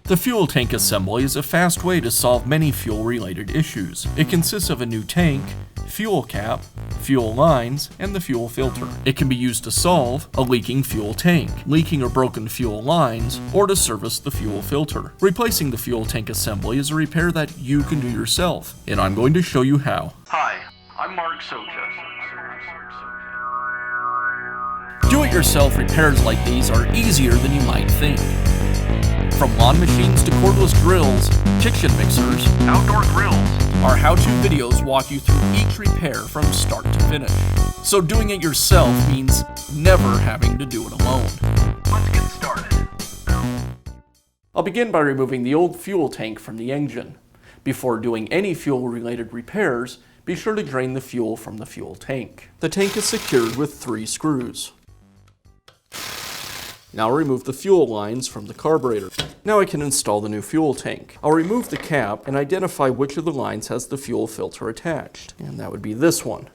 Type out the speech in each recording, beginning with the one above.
The fuel tank assembly is a fast way to solve many fuel-related issues. It consists of a new tank, fuel cap, fuel lines, and the fuel filter. It can be used to solve a leaking fuel tank, leaking or broken fuel lines, or to service the fuel filter. Replacing the fuel tank assembly is a repair that you can do yourself, and I'm going to show you how. Hi, I'm Mark Socha. Do-it-yourself repairs like these are easier than you might think. From lawn machines to cordless grills, kitchen mixers, Outdoor grills. our how-to videos walk you through each repair from start to finish. So doing it yourself means never having to do it alone. Let's get started. I'll begin by removing the old fuel tank from the engine. Before doing any fuel-related repairs, be sure to drain the fuel from the fuel tank. The tank is secured with 3 screws. Now remove the fuel lines from the carburetor. Now I can install the new fuel tank. I'll remove the cap and identify which of the lines has the fuel filter attached, and that would be this one.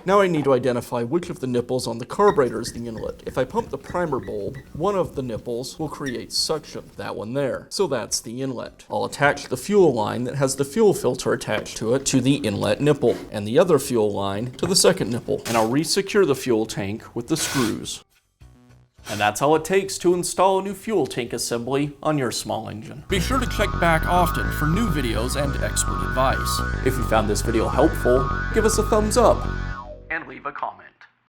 Now I need to identify which of the nipples on the carburetor is the inlet. If I pump the primer bulb, one of the nipples will create suction, that one there, so that's the inlet. I'll attach the fuel line that has the fuel filter attached to it to the inlet nipple, and the other fuel line to the second nipple, and I'll re-secure the fuel tank with the screws. And that's all it takes to install a new fuel tank assembly on your small engine. Be sure to check back often for new videos and expert advice. If you found this video helpful, give us a thumbs up. And leave a comment.